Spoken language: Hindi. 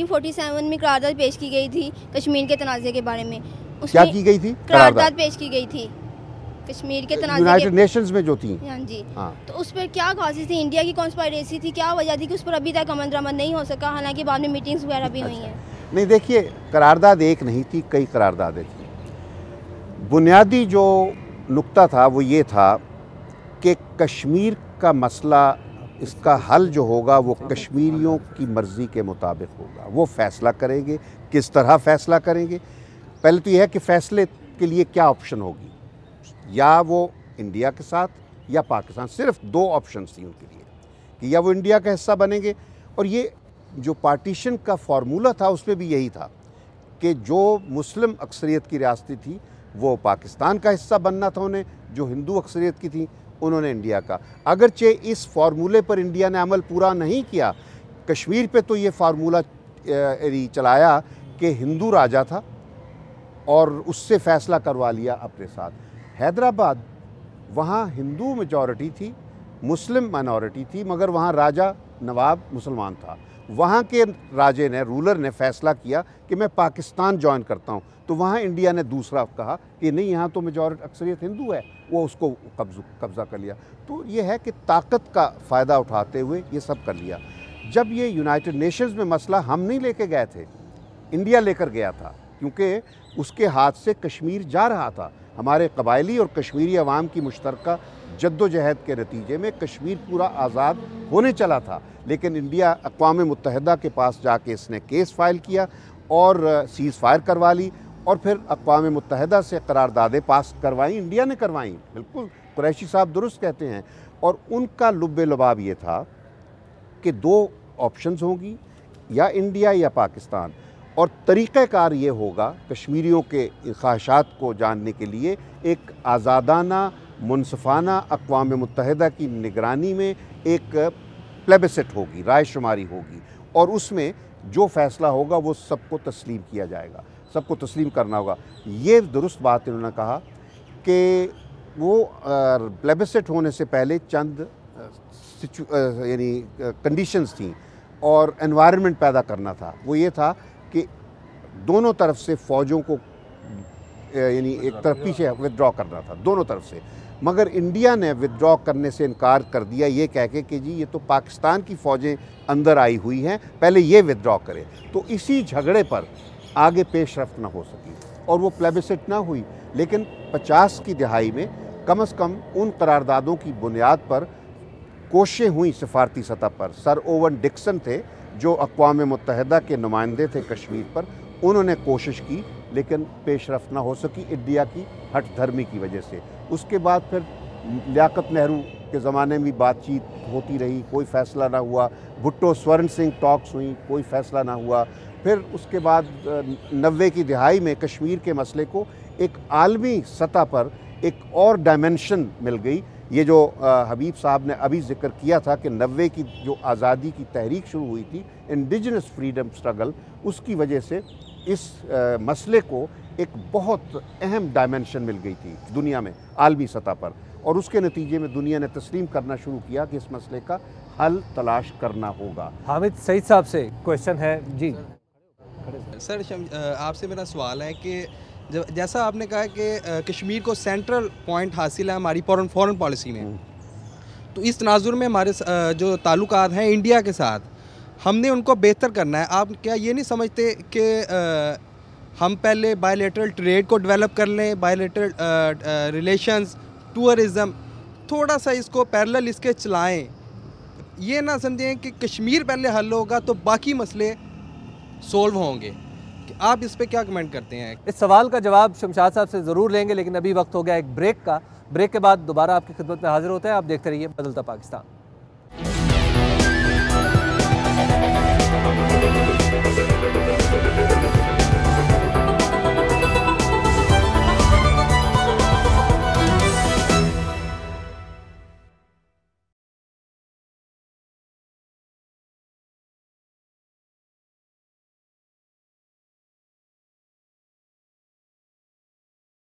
1947 में करारदाद पेश की गई थी कश्मीर के तनाज़े के बारे में। क्या की गई थी? करारदाद पेश की गई थी कश्मीर के तनाज़े यूनाइटेड नेशंस में जो थी। हाँ जी। हाँ। तो उस पर क्या खासियत थी? इंडिया की कॉन्स्पायरेसी थी, क्या वजह थी कि उस पर अभी तक अमल दरामद नहीं हो सका, हालांकि बाद में मीटिंग्स वगैरह भी हुई हैं? नहीं, देखिए, करारदाद एक नहीं थी, कई करारदादें थी। बुनियादी जो नुक्ता था वो ये था कि कश्मीर का मसला, इसका हल जो होगा वो कश्मीरियों की मर्ज़ी के मुताबिक होगा। वो फ़ैसला करेंगे, किस तरह फ़ैसला करेंगे। पहले तो यह है कि फ़ैसले के लिए क्या ऑप्शन होगी, या वो इंडिया के साथ या पाकिस्तान। सिर्फ दो ऑप्शंस थी उनके लिए कि या वो इंडिया का हिस्सा बनेंगे, और ये जो पार्टीशन का फार्मूला था उसमें भी यही था कि जो मुस्लिम अक्सरियत की रियासतें थी वो पाकिस्तान का हिस्सा बनना था उन्हें, जो हिंदू अक्सरियत की थी उन्होंने इंडिया का। अगरचे इस फार्मूले पर इंडिया ने अमल पूरा नहीं किया। कश्मीर पे तो ये फार्मूला चलाया कि हिंदू राजा था और उससे फ़ैसला करवा लिया अपने साथ। हैदराबाद, वहाँ हिंदू मेजॉरिटी थी, मुस्लिम माइनॉरिटी थी, मगर वहाँ राजा नवाब मुसलमान था। वहाँ के राजे ने, रूलर ने फ़ैसला किया कि मैं पाकिस्तान ज्वाइन करता हूँ। तो वहाँ इंडिया ने दूसरा कहा कि नहीं, यहाँ तो मेजॉरिटी अक्सरियत हिंदू है, वो उसको कब्ज़ा कर लिया। तो ये है कि ताकत का फ़ायदा उठाते हुए ये सब कर लिया। जब ये यूनाइटेड नेशंस में मसला हम नहीं लेके गए थे, इंडिया लेकर गया था, क्योंकि उसके हाथ से कश्मीर जा रहा था। हमारे कबायली और कश्मीरी अवाम की मुश्तरका जद्दोजहद के नतीजे में कश्मीर पूरा आज़ाद होने चला था। लेकिन इंडिया अक़वाम मुत्तहिदा के पास जाके इसने केस फाइल किया और सीज़ फायर करवा ली, और फिर अक़वाम मुत्तहिदा से करारदादें पास करवाई, इंडिया ने करवाई। बिल्कुल कुरैशी साहब दुरुस्त कहते हैं। और उनका लुब्बे लुबाब ये था कि दो ऑप्शंस होंगी, या इंडिया या पाकिस्तान, और तरीक़ाकार ये होगा कश्मीरियों के ख्वाहिशात को जानने के लिए एक आज़ादाना, मुनसफ़ाना अक़वाम मुत्तहिदा की निगरानी में एक प्लेबिसेट होगी, राय शुमारी होगी, और उसमें जो फ़ैसला होगा वो सबको तस्लीम किया जाएगा, सबको तस्लीम करना होगा। ये दुरुस्त बात इन्होंने कहा कि वो प्लेबिसेट होने से पहले चंद यानी कंडीशंस थी और एनवायरनमेंट पैदा करना था। वो ये था कि दोनों तरफ से फ़ौजों को, यानी एक तरफ पीछे विदड्रॉ करना था दोनों तरफ से, मगर इंडिया ने विदड्रॉ करने से इनकार कर दिया, ये कह के कि जी ये तो पाकिस्तान की फ़ौजें अंदर आई हुई हैं, पहले ये विदड्रॉ करें। तो इसी झगड़े पर आगे पेशरफ्त ना हो सकी और वो प्लेबिसेट ना हुई। लेकिन 50 की दहाई में कम से कम उन करारदादों की बुनियाद पर कोशिशें हुई सिफारती सतह पर। सर ओवन डिक्सन थे जो अक़वाम मुत्तहिदा के नुमाइंदे थे कश्मीर पर, उन्होंने कोशिश की, लेकिन पेशरफ्त ना हो सकी इंडिया की हठ धर्मी की वजह से। उसके बाद फिर लियाकत नेहरू के ज़माने में बातचीत होती रही, कोई फ़ैसला ना हुआ। भुट्टो स्वर्ण सिंह टॉक्स हुई, कोई फ़ैसला ना हुआ। फिर उसके बाद 90 की दहाई में कश्मीर के मसले को एक आलमी सतह पर एक और डायमेंशन मिल गई। ये जो हबीब साहब ने अभी जिक्र किया था कि 90 की जो आज़ादी की तहरीक शुरू हुई थी, इंडिजिनस फ्रीडम स्ट्रगल, उसकी वजह से इस मसले को एक बहुत अहम डायमेंशन मिल गई थी दुनिया में आलमी सतह पर, और उसके नतीजे में दुनिया ने तस्लीम करना शुरू किया कि इस मसले का हल तलाश करना होगा। हामिद सईद साहब से क्वेश्चन है जी। सर, आपसे मेरा सवाल है कि जैसा आपने कहा कि कश्मीर को सेंट्रल पॉइंट हासिल है हमारी फॉरेन पॉलिसी में, तो इस तनाजुर में हमारे जो ताल्लुकात हैं इंडिया के साथ, हमने उनको बेहतर करना है। आप क्या ये नहीं समझते कि हम पहले बायलैटरल ट्रेड को डेवलप कर लें, बायलैटरल रिलेशंस, टूरिज़म, थोड़ा सा इसको पैरेलल इसके चलाएं, ये ना समझें कि कश्मीर पहले हल होगा तो बाकी मसले सोल्व होंगे। आप इस पे क्या कमेंट करते हैं? इस सवाल का जवाब शमशाद साहब से ज़रूर लेंगे, लेकिन अभी वक्त हो गया एक ब्रेक का। ब्रेक के बाद दोबारा आपकी खिदमत में हाजिर होते हैं। आप देखते रहिए बदलता पाकिस्तान।